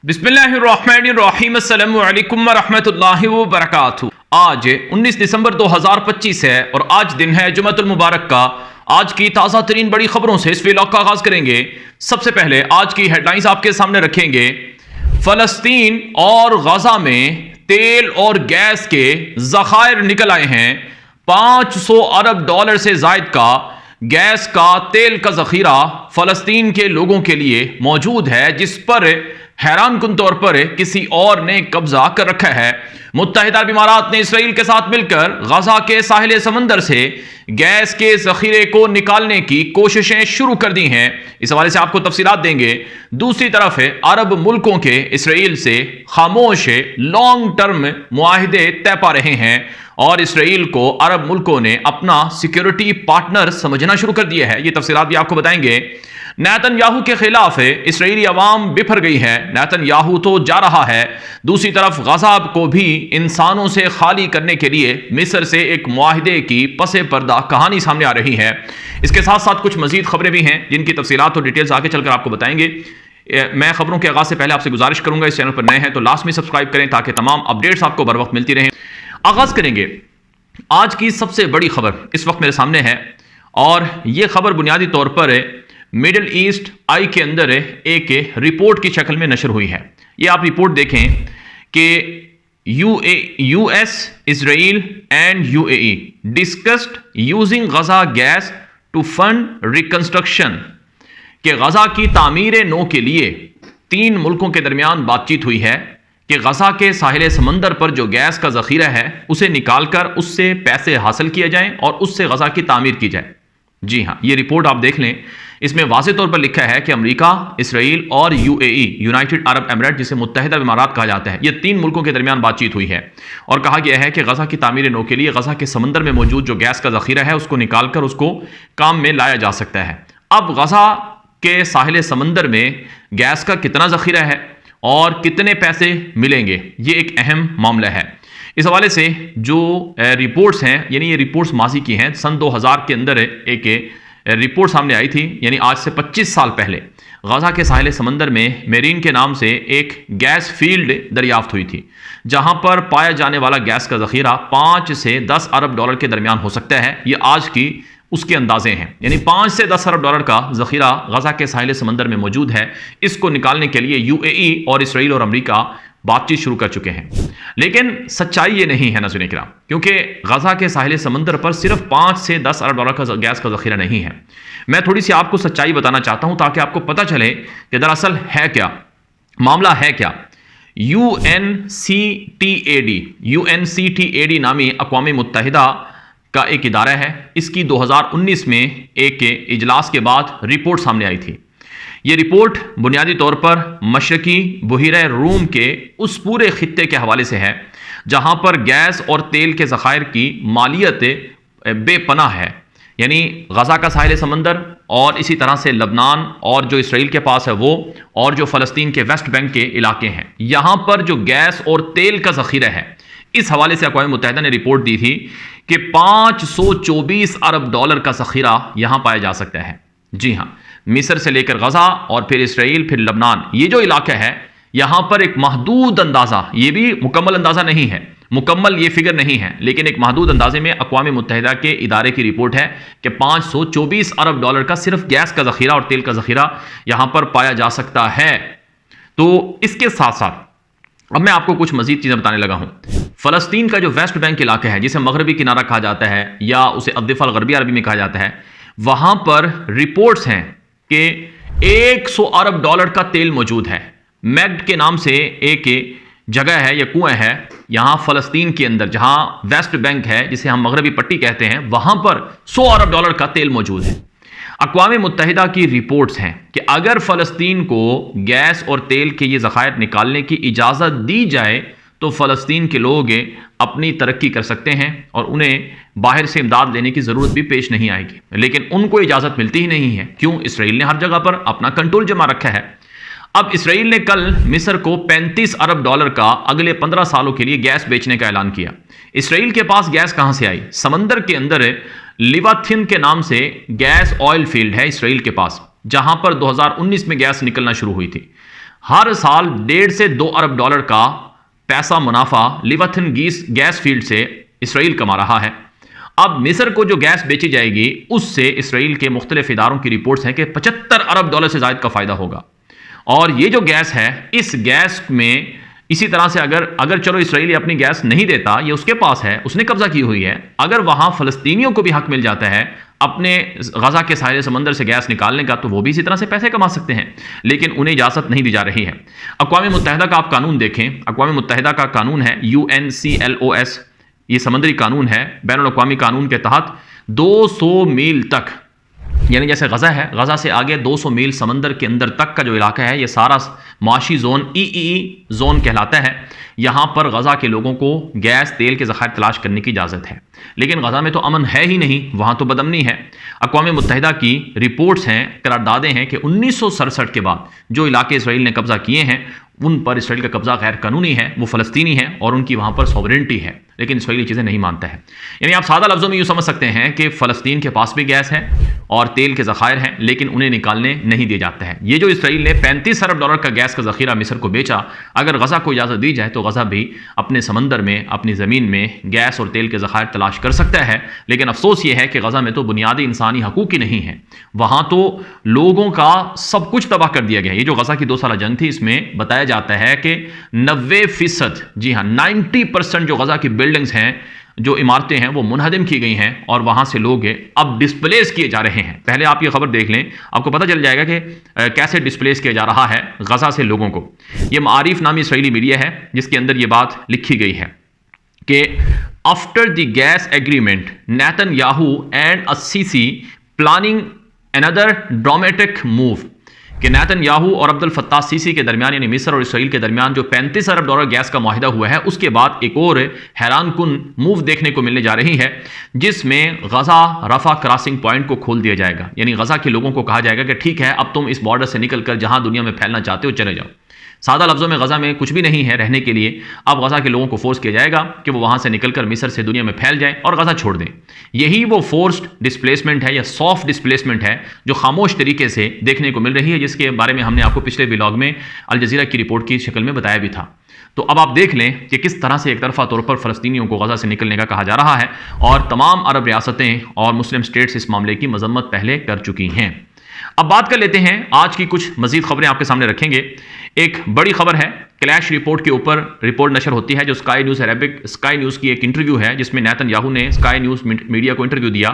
बिस्मिल्लाहिर्रहमानिर्रहीम अस्सलामु अलैकुम वरहमतुल्लाहि वबरकातुहू। आज 19 दिसंबर 2025 है और आज दिन है जुमअतुल मुबारक का। आज की ताज़ा तरीन बड़ी खबरों से इस व्लॉग का आगाज करेंगे। सबसे पहले आज की हेडलाइंस आपके सामने रखेंगे। फलस्तीन और गजा में तेल और गैस के ज़खायर निकल आए हैं। 500 अरब डॉलर से जायद का गैस का तेल का जखीरा फलस्तीन के लोगों के लिए मौजूद है, जिस पर हैरान कुन तौर पर किसी और ने कब्जा कर रखा है। मुत्तहिदा अरब इमारात ने इसराइल के साथ मिलकर गजा के साहिल समंदर से गैस के जखीरे को निकालने की कोशिशें शुरू कर दी हैं। इस हवाले से आपको तफसीलात देंगे। दूसरी तरफ अरब मुल्कों के इसराइल से खामोश लॉन्ग टर्म मुआहिदे तय पा रहे हैं और इसराइल को अरब मुल्कों ने अपना सिक्योरिटी पार्टनर समझना शुरू कर दिया है। ये तफसीलात भी आपको बताएंगे। नेतन्याहू के खिलाफ इसराइली अवाम बिफर गई है। नेतन्याहू तो जा रहा है, दूसरी तरफ गजा को भी इंसानों से खाली करने के लिए मिस्र से एक मुआहिदे की पसे पर्दा कहानी सामने आ रही है। इसके साथ साथ कुछ मजीद खबरें भी हैं जिनकी तफसीलात और डिटेल्स आगे चलकर आपको बताएंगे। मैं खबरों के आगाज से पहले आपसे गुजारिश करूंगा, इस चैनल पर नए हैं तो लास्ट में सब्सक्राइब करें ताकि तमाम अपडेट्स आपको बर वक्त मिलती रहें। आगाज करेंगे आज की सबसे बड़ी खबर इस वक्त मेरे सामने है और यह खबर बुनियादी तौर पर मिडिल ईस्ट आई के अंदर एक रिपोर्ट की शक्ल में नशर हुई है। ये आप रिपोर्ट देखें कि US, Israel and UAE discussed using Gaza gas to fund reconstruction कि गजा की तामीर नौ के लिए तीन मुल्कों के दरमियान बातचीत हुई है कि गजा के साहिल समंदर पर जो गैस का जखीरा है उसे निकालकर उससे पैसे हासिल किए जाएं और उससे गजा की तामीर की जाए। जी हाँ, ये रिपोर्ट आप देख लें। इसमें वाज़े तौर पर लिखा है कि अमेरिका, इसराइल और यूएई, यूनाइटेड अरब एमिरेट जिसे मुत्तहिदा इमारात कहा जाता है, ये तीन मुल्कों के दरमियान बातचीत हुई है और कहा गया है कि गजा की तामीर नौ के लिए गजा के समंदर में मौजूद जो गैस का जखीरा है उसको निकालकर उसको काम में लाया जा सकता है। अब गजा के साहिल समंदर में गैस का कितना जखीरा है और कितने पैसे मिलेंगे, ये एक अहम मामला है। इस हवाले से जो रिपोर्ट्स हैं, यानी ये रिपोर्ट्स माजी की हैं, सन 2000 के अंदर एक रिपोर्ट सामने आई थी, यानी आज से 25 साल पहले गजा के साहिल समंदर में मेरीन के नाम से एक गैस फील्ड दरियाफ्त हुई थी, जहां पर पाया जाने वाला गैस का जखीरा 5 से 10 अरब डॉलर के दरमियान हो सकता है। ये आज की उसके अंदाजे हैं, यानी 5 से 10 अरब डॉलर का जखीरा गजा के साहिल समंदर में मौजूद है। इसको निकालने के लिए यूएई और इसराइल और अमेरिका बातचीत शुरू कर चुके हैं। लेकिन सच्चाई ये नहीं है नाज़रीन किराम, क्योंकि गजा के साहिल समंदर पर सिर्फ 5 से 10 अरब डॉलर का गैस का जखीरा नहीं है। मैं थोड़ी सी आपको सच्चाई बताना चाहता हूं ताकि आपको पता चले कि दरअसल है क्या मामला है क्या। यूएनसीटीएडी नामी अक़वाम मुत्तहिदा का एक इदारा है। इसकी 2019 में एक इजलास के बाद रिपोर्ट सामने आई थी। ये रिपोर्ट बुनियादी तौर पर मशरकी बहिरा रूम के उस पूरे खित्ते के हवाले से है जहां पर गैस और तेल के ज़खायर की मालियत बेपनाह है, यानी गजा का साहिल समंदर और इसी तरह से लबनान और जो इसराइल के पास है वो, और जो फ़लस्तीन के वेस्ट बैंक के इलाके हैं, यहाँ पर जो गैस और तेल का ज़खीरा है। इस हवाले से अक़वाम मुत्तहिदा ने रिपोर्ट दी थी कि 524 अरब डॉलर का ज़खीरा यहाँ पाया जा सकता है। जी हाँ, मिस्र से लेकर गजा और फिर इसराइल फिर लबनान, ये जो इलाका है यहाँ पर एक महदूद अंदाज़ा, ये भी मुकम्मल अंदाज़ा नहीं है, मुकम्मल ये फिगर नहीं है, लेकिन एक महदूद अंदाजे में अक़वाम मुत्तहिदा के इदारे की रिपोर्ट है कि 524 अरब डॉलर का सिर्फ गैस का ज़खीरा और तेल का ज़खीरा यहाँ पर पाया जा सकता है। तो इसके साथ साथ अब मैं आपको कुछ मजीद चीज़ें बताने लगा हूँ। फ़लस्तीन का जो वेस्ट बैंक इलाका है, जिसे मगरबी किनारा कहा जाता है या उसे अद्दिफ़ा गरबी अरबी में कहा जाता है, वहाँ पर रिपोर्ट्स हैं कि 100 अरब डॉलर का तेल मौजूद है। मैग्ड के नाम से एक जगह है या कुआं है यहाँ फ़लस्तीन के अंदर, जहाँ वेस्ट बैंक है जिसे हम मगरबी पट्टी कहते हैं, वहाँ पर 100 अरब डॉलर का तेल मौजूद है। अक़वाम मुत्तहिदा की रिपोर्ट्स हैं कि अगर फ़लस्तीन को गैस और तेल के ये ज़खायर निकालने की इजाज़त दी जाए तो फ़लस्तीन के लोग अपनी तरक्की कर सकते हैं और उन्हें बाहर से इमदाद लेने की ज़रूरत भी पेश नहीं आएगी। लेकिन उनको इजाज़त मिलती ही नहीं है। क्यों? इसराइल ने हर जगह पर अपना कंट्रोल जमा रखा है। अब इसराइल ने कल मिस्र को 35 अरब डॉलर का अगले 15 सालों के लिए गैस बेचने का ऐलान किया। इसराइल के पास गैस कहाँ से आई? समंदर के अंदर लिवाथिन के नाम से गैस ऑयल फील्ड है इसराइल के पास, जहां पर 2019 में गैस निकलना शुरू हुई थी। हर साल 1.5 से 2 अरब डॉलर का पैसा मुनाफा लिवाथिन गैस फील्ड से इसराइल कमा रहा है। अब मिस्र को जो गैस बेची जाएगी उससे इसराइल के मुख्तलिफ इदारों की रिपोर्ट्स हैं कि 75 अरब डॉलर से ज़ायद का फ़ायदा होगा। और ये जो गैस है, इस गैस में इसी तरह से अगर चलो इसराइल अपनी गैस नहीं देता, ये उसके पास है, उसने कब्जा की हुई है, अगर वहां फ़लस्तीनियों को भी हक मिल जाता है अपने गजा के साहिल समंदर से गैस निकालने का, तो वो भी इसी तरह से पैसे कमा सकते हैं, लेकिन उन्हें इजाज़त नहीं दी जा रही है। अक़वाम मुत्तहिदा का आप कानून देखें, अक़वाम मुत्तहिदा का कानून है UNCLOS, ये समंदरी कानून है, बैनुल अक़वामी कानून के तहत 200 मील तक, यानी जैसे गज़ा है, गज़ा से आगे 200 मील समंदर के अंदर तक का जो इलाका है, ये सारा माशी जोन EEE जोन कहलाता है। यहाँ पर गज़ा के लोगों को गैस तेल के ज़खायर तलाश करने की इजाज़त है, लेकिन गज़ा में तो अमन है ही नहीं, वहाँ तो बदअमनी है। अक़वाम मुत्तहिदा की रिपोर्ट्स हैं, करारदादें हैं कि 1967 के बाद जो इलाके इसराइल ने कब्ज़ा किए हैं उन पर इसराइल का कब्ज़ा गैर कानूनी है, वो फ़लस्तीनी है और उनकी वहाँ पर सॉवरेनिटी है, लेकिन इसराइल चीज़ें नहीं मानता है। यानी आप सादा लफ्ज़ों में यूँ समझ सकते हैं कि फ़लस्तीन के पास भी गैस है और तेल के ज़खायर हैं, लेकिन उन्हें निकालने नहीं दिया जाता है। ये जो इसराइल ने 35 अरब डॉलर का गैस का ज़ख़ीरा मिस्र को बेचा, अगर गज़ा को इजाज़त दी जाए तो गज़ा भी अपने समंदर में, अपनी ज़मीन में गैस और तेल के ज़खायर तलाश कर सकता है। लेकिन अफसोस ये है कि गज़ा में तो बुनियादी इंसानी हकूक़ ही नहीं है, वहाँ तो लोगों का सब कुछ तबाह कर दिया गया। ये जो गज़ा की 2 साला जंग थी, इसमें बताया जाता है कि 90%, जी हाँ 90% जो गज़ा की बिल्डिंग्स हैं, जो इमारतें हैं, वो मुनहदम की गई हैं और वहाँ से लोग अब डिस्प्लेस किए जा रहे हैं। पहले आप ये खबर देख लें, आपको पता चल जाएगा कि कैसे डिस्प्लेस किया जा रहा है गज़ा से लोगों को। ये मारिफ नामी इसराइली मीडिया है जिसके अंदर ये बात लिखी गई है कि after the gas agreement Netanyahu and Sisi planning another dramatic move, कि नेतन्याहू और अब्दुल फत्ताह सीसी के दरमियान, यानी मिस्र और इसराइल के दरमियान जो 35 अरब डॉलर गैस का मुआहिदा हुआ है, उसके बाद एक और हैरानकुन मूव देखने को मिलने जा रही है, जिसमें गज़ा रफा क्रॉसिंग पॉइंट को खोल दिया जाएगा। यानी गज़ा के लोगों को कहा जाएगा कि ठीक है, अब तुम इस बॉर्डर से निकलकर जहां दुनिया में फैलना चाहते हो चले जाओ। सादा लफ्ज़ों में गज़ा में कुछ भी नहीं है रहने के लिए। अब गज़ा के लोगों को फोर्स किया जाएगा कि वो वहाँ से निकलकर मिस्र से दुनिया में फैल जाए और गज़ा छोड़ दें। यही वो फोर्स्ड डिस्प्लेसमेंट है या सॉफ्ट डिस्प्लेसमेंट है जो खामोश तरीके से देखने को मिल रही है, जिसके बारे में हमने आपको पिछले व्लॉग में अल जज़ीरा की रिपोर्ट की शक्ल में बताया भी था। तो अब आप देख लें कि किस तरह से एक तरफा तौर पर फ़लस्तीनियों को गज़ा से निकलने का कहा जा रहा है, और तमाम अरब रियासतें और मुस्लिम स्टेट्स इस मामले की मजम्मत पहले कर चुकी हैं। अब बात कर लेते हैं आज की कुछ मजीद खबरें आपके सामने रखेंगे। एक बड़ी खबर है, क्लैश रिपोर्ट के ऊपर रिपोर्ट नशर होती है, जो sky news Arabic sky news की एक इंटरव्यू है, जिसमें नेतन्याहू ने स्काई न्यूज़ मीडिया को इंटरव्यू दिया।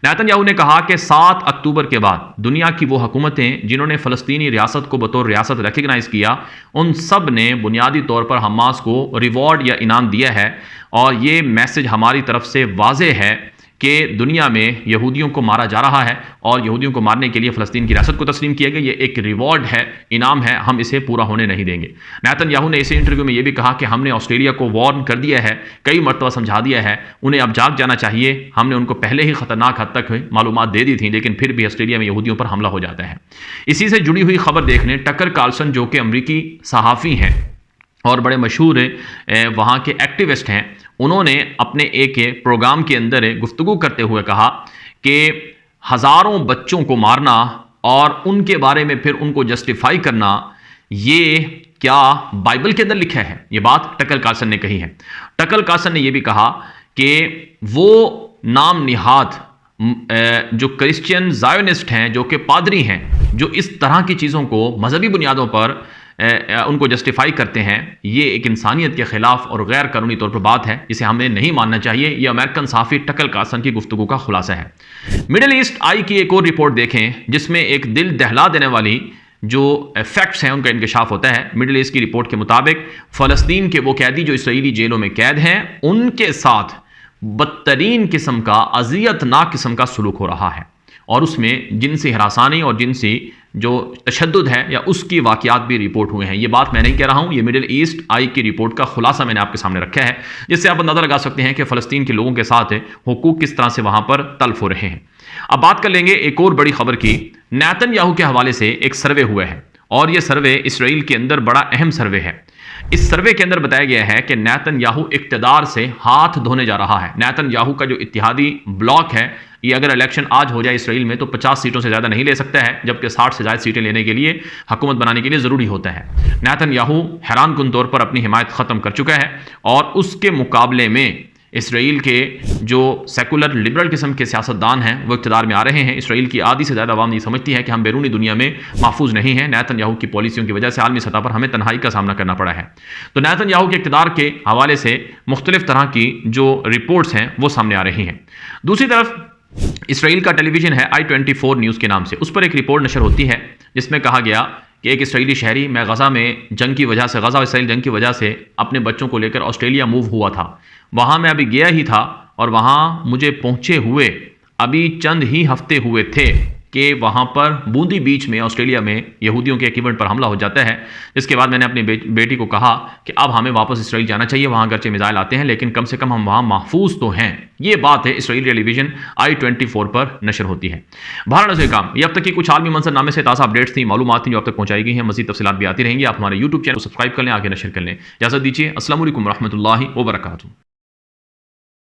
नेतन्याहू ने कहा कि 7 अक्टूबर के बाद दुनिया की वो हुकूमतें जिन्होंने फ़लस्तीनी रियासत को बतौर रियासत रिकग्नाइज़ किया, उन सब ने बुनियादी तौर पर हमास को रिवॉर्ड या इनाम दिया है। और ये मैसेज हमारी तरफ से वाज़ेह है कि दुनिया में यहूदियों को मारा जा रहा है और यहूदियों को मारने के लिए फ़लस्तीन की रियासत को तस्लीम किया गया। ये एक रिवॉर्ड है, इनाम है, हम इसे पूरा होने नहीं देंगे। नेतन्याहू ने इसी इंटरव्यू में ये भी कहा कि हमने ऑस्ट्रेलिया को वार्न कर दिया है, कई मरतबा समझा दिया है, उन्हें अब जाग जाना चाहिए। हमने उनको पहले ही ख़तरनाक हद तक मालूमात दे दी थी, लेकिन फिर भी ऑस्ट्रेलिया में यहूदियों पर हमला हो जाता है। इसी से जुड़ी हुई खबर देख लें। टकर कार्लसन जो कि अमरीकी सहाफ़ी हैं और बड़े मशहूर वहाँ के एक्टिविस्ट हैं, उन्होंने अपने एक प्रोग्राम के अंदर गुफ्तगू करते हुए कहा कि हज़ारों बच्चों को मारना और उनके बारे में फिर उनको जस्टिफाई करना, ये क्या बाइबल के अंदर लिखा है? ये बात टकर कार्लसन ने कही है। टकर कार्लसन ने यह भी कहा कि वो नाम निहाद जो क्रिश्चियन ज़ायोनिस्ट हैं, जो कि पादरी हैं, जो इस तरह की चीज़ों को मजहबी बुनियादों पर उनको जस्टिफाई करते हैं, ये एक इंसानियत के खिलाफ और गैर कानूनी तौर पर बात है, इसे हमें नहीं मानना चाहिए। ये अमेरिकन सहाफ़ी टकर कार्लसन की गुफ्तगू का खुलासा है। मिडिल ईस्ट आई की एक और रिपोर्ट देखें, जिसमें एक दिल दहला देने वाली जो फैक्ट्स हैं उनका इंकशाफ होता है। मिडिल ईस्ट की रिपोर्ट के मुताबिक फ़लस्तीन के वो कैदी जो इसराइली जेलों में कैद हैं, उनके साथ बदतरीन किस्म का, अज़ियतनाक किस्म का सलूक हो रहा है, और उसमें जिनसी हरासानी और जिनसी जो तशद्दुद है या उसकी वाक़यात भी रिपोर्ट हुए हैं। ये बात मैं नहीं कह रहा हूँ, ये मिडिल ईस्ट आई की रिपोर्ट का खुलासा मैंने आपके सामने रखा है, जिससे आप अंदाज़ा लगा सकते हैं कि फ़लस्तीन के लोगों के साथ हुकूक किस तरह से वहाँ पर तल्फ हो रहे हैं। अब बात कर लेंगे एक और बड़ी खबर की। नेतन्याहू के हवाले से एक सर्वे हुआ है, और यह सर्वे इसराइल के अंदर बड़ा अहम सर्वे है। इस सर्वे के अंदर बताया गया है कि नेतन्याहू इक़्तिदार से हाथ धोने जा रहा है। नेतन्याहू का जो इत्तिहादी ब्लॉक है, ये अगर इलेक्शन आज हो जाए इसराइल में तो 50 सीटों से ज़्यादा नहीं ले सकता है, जबकि 60 से ज़्यादा सीटें लेने के लिए हुकूमत बनाने के लिए ज़रूरी होता है। नेतन्याहू हैरानकुन तौर पर अपनी हिमायत ख़त्म कर चुका है और उसके मुकाबले में इसराइल के जो सेकुलर लिबरल किस्म के सियासतदान हैं वो इक़्तिदार में आ रहे हैं। इसराइल की आधी से ज़्यादा आवाम ये समझती है कि हम बैरूनी दुनिया में महफूज नहीं हैं। नेतन्याहू की पॉलिसियों की वजह से आलमी सतह पर हमें तन्हाई का सामना करना पड़ा है। तो नेतन्याहू के इक़्तिदार के हवाले से मुख्तलिफ तरह की जो रिपोर्ट्स हैं वो सामने आ रही हैं। दूसरी तरफ इसराइल का टेलीविज़न है i24 न्यूज़ के नाम से, उस पर एक रिपोर्ट नशर होती है जिसमें कहा गया कि एक इसराइली शहरी मैं गज़ा में जंग की वजह से, गज़ा इसराइल जंग की वजह से अपने बच्चों को लेकर ऑस्ट्रेलिया मूव हुआ था। वहाँ मैं अभी गया ही था और वहाँ मुझे पहुँचे हुए अभी चंद ही हफ्ते हुए थे कि वहाँ पर बूंदी बीच में ऑस्ट्रेलिया में यहूदियों के एक इवेंट पर हमला हो जाता है। जिसके बाद मैंने अपनी बेटी को कहा कि अब हमें वापस इसराइल जाना चाहिए, वहाँ अगरचे मिसाइल आते हैं लेकिन कम से कम हम वहाँ महफूज तो हैं। ये बात है इसराइली टेलीविजन i24 पर नशर होती है। बहरहाल से काम ये अब तक की कुछ आलमी मंजरनामे से ताज़ा अपडेट्स थी, मालूमात थी जो अब तक पहुँचाई गई हैं। मज़ीद तफसीलात भी आती रहेंगी। आप हमारे यूट्यूब चैनल को सब्सक्राइब कर लें, आगे नशर कर लें। इजाज़त दीजिए। अस्सलाम वालेकुम रहमतुल्लाहि व बरकातुहू।